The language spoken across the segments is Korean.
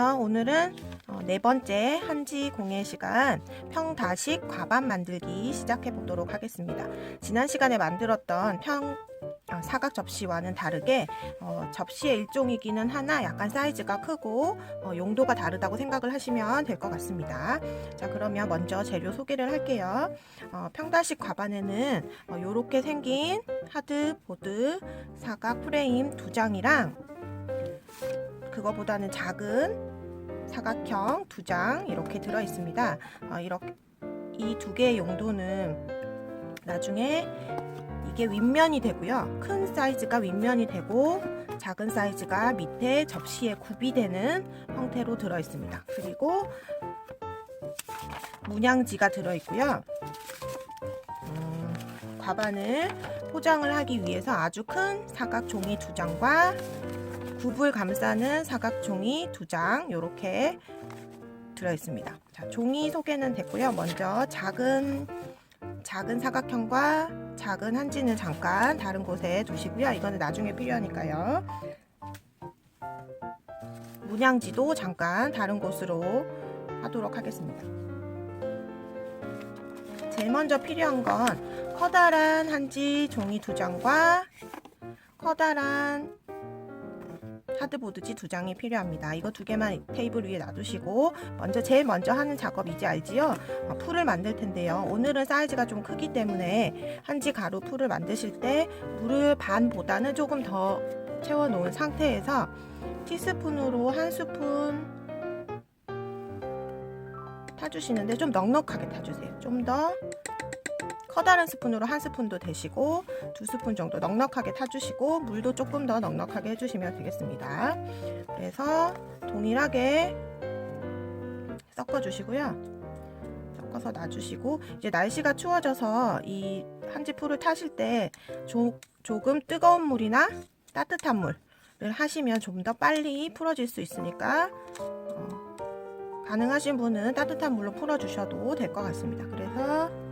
안녕하세요. 오늘은 네 번째 한지 공예 시간 평다식 과반 만들기 시작해 보도록 하겠습니다. 지난 시간에 만들었던 사각 접시와는 다르게 접시의 일종이기는 하나 약간 사이즈가 크고 용도가 다르다고 생각을 하시면 될 것 같습니다. 자, 그러면 먼저 재료 소개를 할게요. 평다식 과반에는 이렇게 생긴 하드보드 사각 프레임 2장이랑 그거보다는 작은 사각형 2장 이렇게 들어 있습니다. 이렇게 이 두 개의 용도는 나중에 이게 윗면이 되고요. 큰 사이즈가 윗면이 되고 작은 사이즈가 밑에 접시에 굽이 되는 형태로 들어 있습니다. 그리고 문양지가 들어 있고요. 과반을 포장을 하기 위해서 아주 큰 사각 종이 2장과 굽을 감싸는 사각 종이 2장 이렇게 들어 있습니다. 자, 종이 소개는 됐고요. 먼저 작은 사각형과 작은 한지는 잠깐 다른 곳에 두시고요. 이거는 나중에 필요하니까요. 문양지도 잠깐 다른 곳으로 하도록 하겠습니다. 제일 먼저 필요한 건 커다란 한지 종이 2장과 커다란 하드보드지 2장이 필요합니다. 이거 2개만 테이블 위에 놔두시고 제일 먼저 하는 작업 이제 알지요? 풀을 만들 텐데요. 오늘은 사이즈가 좀 크기 때문에 한지 가루 풀을 만드실 때 물을 반보다는 조금 더 채워 놓은 상태에서 티스푼으로 1스푼 타주시는데 좀 넉넉하게 타주세요. 좀 더 커다란 스푼으로 1스푼도 되시고 2스푼 정도 넉넉하게 타주시고 물도 조금 더 넉넉하게 해주시면 되겠습니다. 그래서 동일하게 섞어주시고요. 섞어서 놔주시고 이제 날씨가 추워져서 이 한지풀을 타실 때 조금 뜨거운 물이나 따뜻한 물을 하시면 좀 더 빨리 풀어질 수 있으니까 가능하신 분은 따뜻한 물로 풀어주셔도 될 것 같습니다. 그래서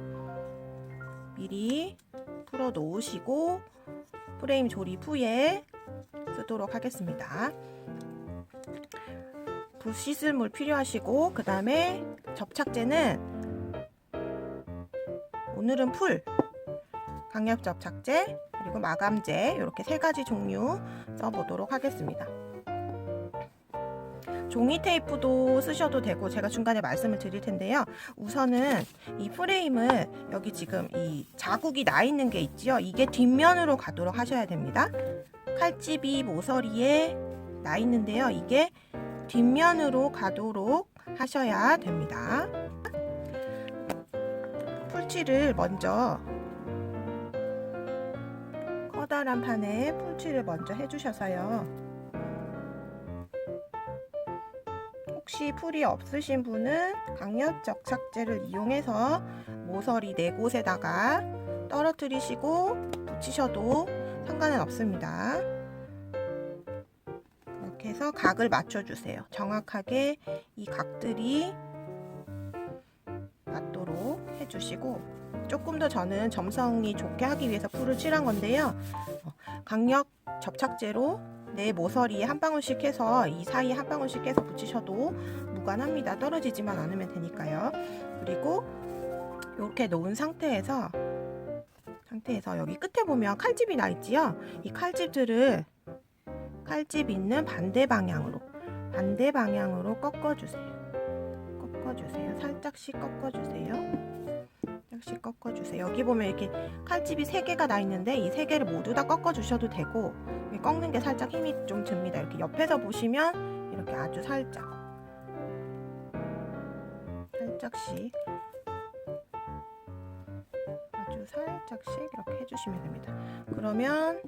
미리 풀어 놓으시고 프레임 조립 후에 쓰도록 하겠습니다. 붓 씻을 물 필요하시고 그 다음에 접착제는 오늘은 강력 접착제 그리고 마감제 이렇게 3가지 종류 써보도록 하겠습니다. 종이 테이프도 쓰셔도 되고 제가 중간에 말씀을 드릴 텐데요. 우선은 이 프레임을 여기 지금 이 자국이 나 있는 게 있지요. 이게 뒷면으로 가도록 하셔야 됩니다. 칼집이 모서리에 나 있는데요. 이게 뒷면으로 가도록 하셔야 됩니다. 풀칠을 먼저 커다란 판에 풀칠을 먼저 해주셔서요. 혹시 풀이 없으신 분은 강력 접착제를 이용해서 모서리 4곳에다가 떨어뜨리시고 붙이셔도 상관은 없습니다. 이렇게 해서 각을 맞춰주세요. 정확하게 이 각들이 맞도록 해주시고 조금 더 저는 점성이 좋게 하기 위해서 풀을 칠한 건데요. 강력 접착제로 내 모서리에 한 방울씩 해서 이 사이에 한 방울씩 해서 붙이셔도 무관합니다. 떨어지지만 않으면 되니까요. 그리고 이렇게 놓은 상태에서 여기 끝에 보면 칼집이 나 있지요. 이 칼집들을 칼집 있는 반대 방향으로 꺾어주세요. 살짝씩 꺾어주세요. 여기 보면 이렇게 칼집이 3개가 나 있는데 이 3개를 모두 다 꺾어주셔도 되고 꺾는 게 살짝 힘이 좀 듭니다. 이렇게 옆에서 보시면 이렇게 아주 살짝씩 이렇게 해주시면 됩니다. 그러면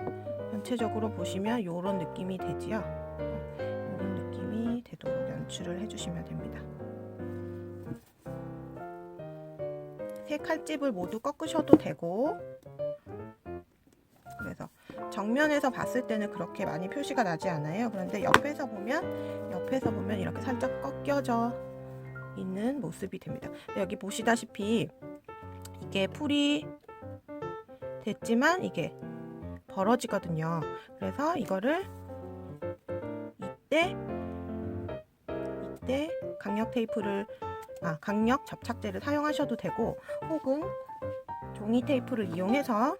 전체적으로 보시면 이런 느낌이 되지요. 이런 느낌이 되도록 연출을 해주시면 됩니다. 3 칼집을 모두 꺾으셔도 되고 그래서 정면에서 봤을 때는 그렇게 많이 표시가 나지 않아요. 그런데 옆에서 보면 이렇게 살짝 꺾여져 있는 모습이 됩니다. 여기 보시다시피 이게 풀이 됐지만 이게 벌어지거든요. 그래서 이거를 이때 때 강력 접착제를 사용하셔도 되고, 혹은 종이 테이프를 이용해서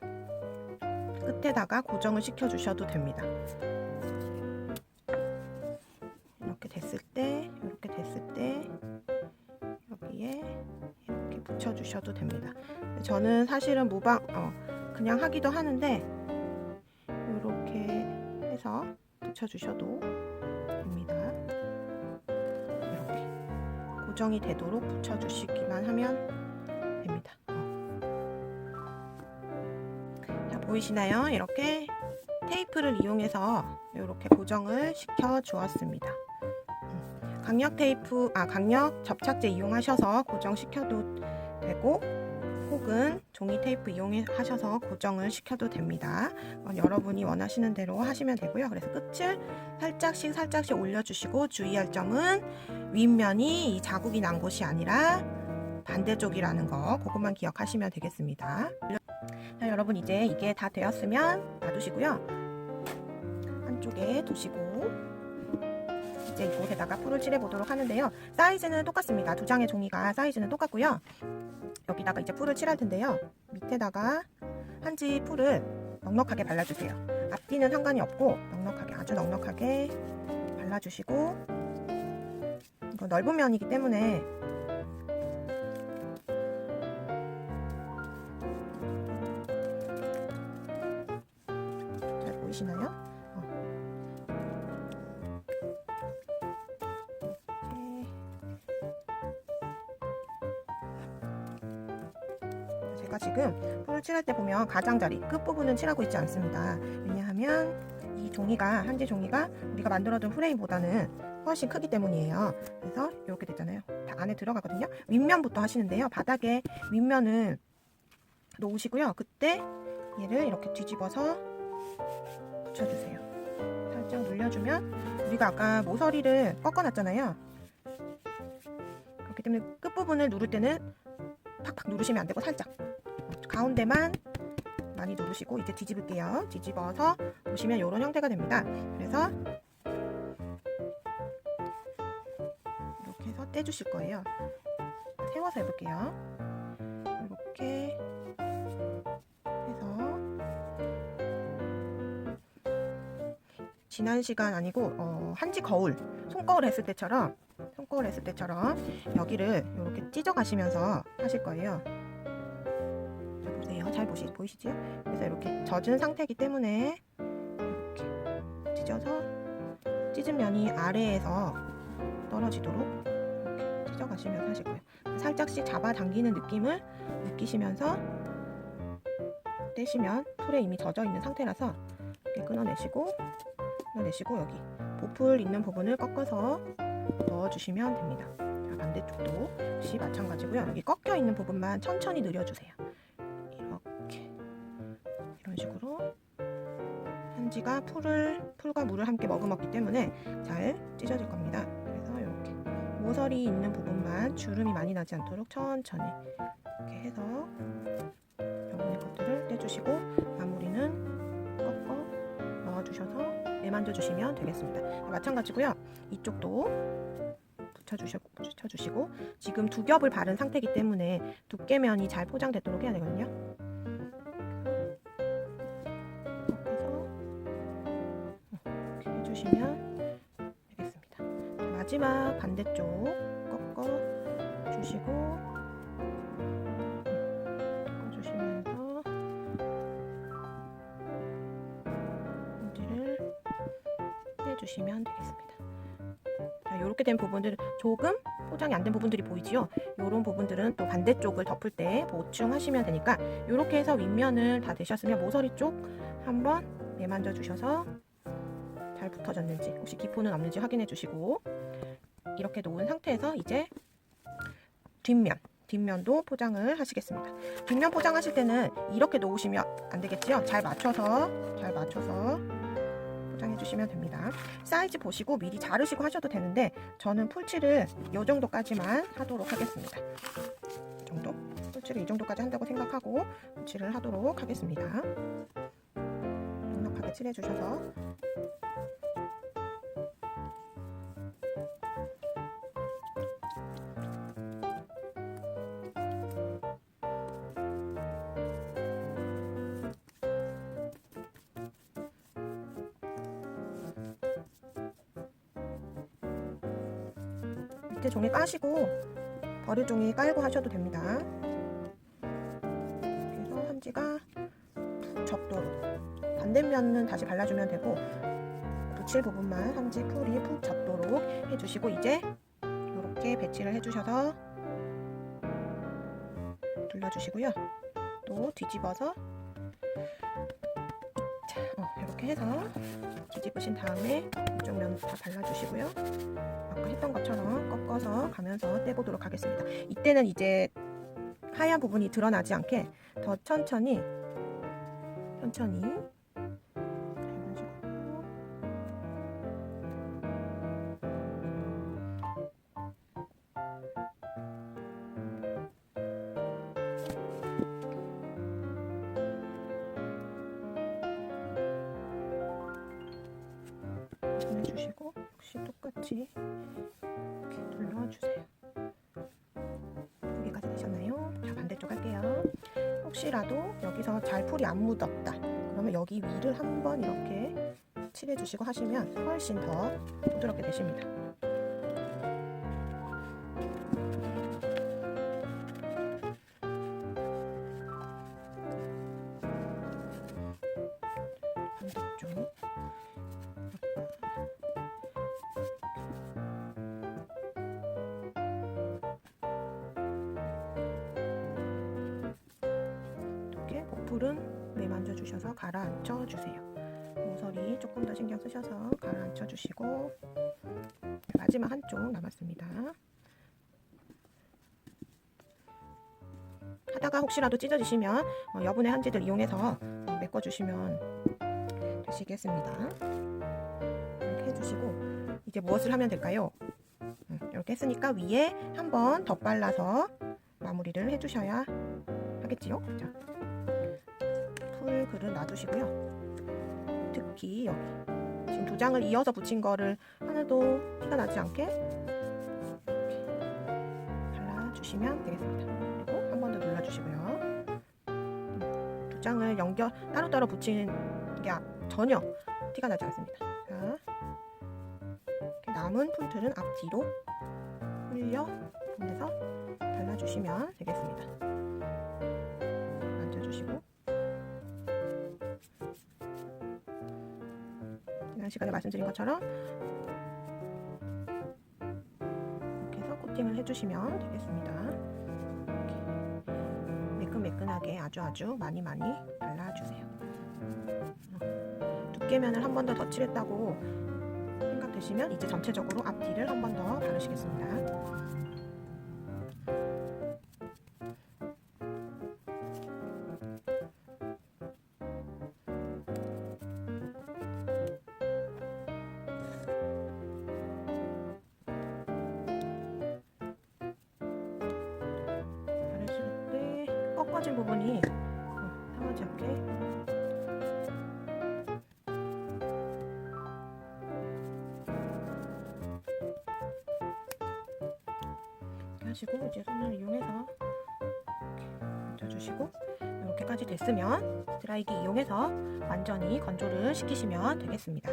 끝에다가 고정을 시켜 주셔도 됩니다. 이렇게 됐을 때 여기에 이렇게 붙여 주셔도 됩니다. 저는 사실은 그냥 하기도 하는데, 이렇게 해서 붙여 주셔도 됩니다. 이렇게 고정이 되도록 붙여 주시기만 하면 됩니다. 자, 보이시나요? 이렇게 테이프를 이용해서 이렇게 고정을 시켜 주었습니다. 강력 접착제 이용하셔서 고정시켜도 되고, 혹은 종이 테이프 이용하셔서 고정을 시켜도 됩니다. 여러분이 원하시는 대로 하시면 되고요. 그래서 끝을 살짝씩 올려주시고, 주의할 점은 윗면이 이 자국이 난 곳이 아니라 반대쪽이라는 거, 그것만 기억하시면 되겠습니다. 자, 여러분 이제 이게 다 되었으면 놔두시고요. 한쪽에 두시고 이제 이곳에다가 풀을 칠해 보도록 하는데요. 사이즈는 똑같습니다. 두 장의 종이가 사이즈는 똑같고요. 여기다가 이제 풀을 칠할 텐데요. 밑에다가 한지 풀을 넉넉하게 발라주세요. 앞뒤는 상관이 없고 아주 넉넉하게 발라주시고, 이거 넓은 면이기 때문에 잘 보이시나요? 제가 지금 풀을 칠할 때 보면 가장자리 끝부분은 칠하고 있지 않습니다. 왜냐하면 이 한지 종이가 우리가 만들어둔 프레임보다는 훨씬 크기 때문이에요. 그래서 이렇게 됐잖아요. 다 안에 들어가거든요. 윗면부터 하시는데요. 바닥에 윗면을 놓으시고요. 그때 얘를 이렇게 뒤집어서 붙여주세요. 살짝 눌려주면, 우리가 아까 모서리를 꺾어놨잖아요. 그렇기 때문에 끝부분을 누를 때는 팍팍 누르시면 안 되고, 살짝 가운데만 많이 누르시고, 이제 뒤집을게요. 뒤집어서 보시면 이런 형태가 됩니다. 그래서 이렇게 해서 떼주실 거예요. 세워서 해볼게요. 이렇게 해서 지난 시간 아니고 한지 거울, 손거울 했을 때처럼 여기를 이렇게 찢어 가시면서 하실 거예요. 자, 보세요. 잘 보이시죠? 그래서 이렇게 젖은 상태이기 때문에 이렇게 찢은 면이 아래에서 떨어지도록 이렇게 찢어 가시면서 하실 거예요. 살짝씩 잡아당기는 느낌을 느끼시면서 떼시면 풀에 이미 젖어 있는 상태라서 이렇게 끊어내시고 여기 보풀 있는 부분을 꺾어서 넣어주시면 됩니다. 자, 반대쪽도 역시 마찬가지고요. 여기 꺾여 있는 부분만 천천히 늘려주세요. 이렇게 이런 식으로 한지가 풀과 물을 함께 머금었기 때문에 잘 찢어질 겁니다. 그래서 이렇게 모서리 있는 부분만 주름이 많이 나지 않도록 천천히 이렇게 해서 여분의 것들을 떼주시고, 마무리는 꺾어 넣어주셔서 내만져 주시면 되겠습니다. 마찬가지고요. 이쪽도 붙여주시고, 지금 두 겹을 바른 상태이기 때문에 두께면이 잘 포장되도록 해야 되거든요. 이렇게 해주시면 되겠습니다. 마지막 반대쪽 꺾어 주시고, 꺾어주시면서 문지를 떼주시면 되겠습니다. 자, 이렇게 된 부분들, 조금 포장이 안 된 부분들이 보이지요? 이런 부분들은 또 반대쪽을 덮을 때 보충하시면 되니까, 이렇게 해서 윗면을 다 되셨으면 모서리 쪽 한번 내만져 주셔서 잘 붙어졌는지, 혹시 기포는 없는지 확인해 주시고, 이렇게 놓은 상태에서 이제 뒷면도 포장을 하시겠습니다. 뒷면 포장하실 때는 이렇게 놓으시면 안 되겠지요? 잘 맞춰서 포장해 주시면 됩니다. 사이즈 보시고 미리 자르시고 하셔도 되는데, 저는 풀칠을 이 정도까지만 하도록 하겠습니다. 풀칠을 이 정도까지 한다고 생각하고 풀칠을 하도록 하겠습니다. 넉넉하게 칠해 주셔서 밑에 종이 까시고 버릴 종이 깔고 하셔도 됩니다. 그래서 한지가 푹 젖도록 반대면은 다시 발라주면 되고 붙일 부분만 한지 풀이 푹 젖도록 해주시고 이제 이렇게 배치를 해주셔서 둘러주시고요. 또 뒤집어서 자, 이렇게 해서 뒤집으신 다음에 이쪽 면 다 발라주시고요. 아까 했던 것처럼 꺾어서 가면서 떼보도록 하겠습니다. 이때는 이제 하얀 부분이 드러나지 않게 더 천천히 해주시고 역시 똑같이 이렇게 눌러주세요. 여기까지 되셨나요? 자, 반대쪽 할게요. 혹시라도 여기서 잘 풀이 안 묻었다 그러면 여기 위를 한번 이렇게 칠해주시고 하시면 훨씬 더 부드럽게 되십니다. 반대쪽 이렇게 보풀은 매만져 주셔서 가라앉혀 주세요. 모서리 조금 더 신경 쓰셔서 가라앉혀 주시고 마지막 한쪽 남았습니다. 하다가 혹시라도 찢어지시면 여분의 한지들 이용해서 메꿔주시면 되시겠습니다. 이렇게 해주시고 이제 무엇을 하면 될까요? 이렇게 했으니까 위에 한 번 더 발라서 마무리를 해주셔야 하겠지요. 자, 풀 그릇 놔두시고요. 특히 여기 지금 두 장을 이어서 붙인 거를 하나도 티가 나지 않게 이렇게 발라주시면 되겠습니다. 그리고 한 번 더 눌러주시고요. 두 장을 따로따로 붙이는 게 전혀 티가 나지 않습니다. 자, 이렇게 남은 풀들은 앞뒤로 흘려 보내서 발라주시면 되겠습니다. 만져주시고 지난 시간에 말씀드린 것처럼 이렇게 해서 코팅을 해주시면 되겠습니다. 이렇게 매끈매끈하게 아주 많이 발라주세요. 두께면을 한 번 더 덧칠했다고 생각되시면 이제 전체적으로 앞뒤를 한 번 더 바르시겠습니다. 바르실 때 꺾어진 부분이 상하지 않게 하시고 이제 손을 이용해서 이렇게 얹어주시고 이렇게까지 됐으면 드라이기 이용해서 완전히 건조를 시키시면 되겠습니다.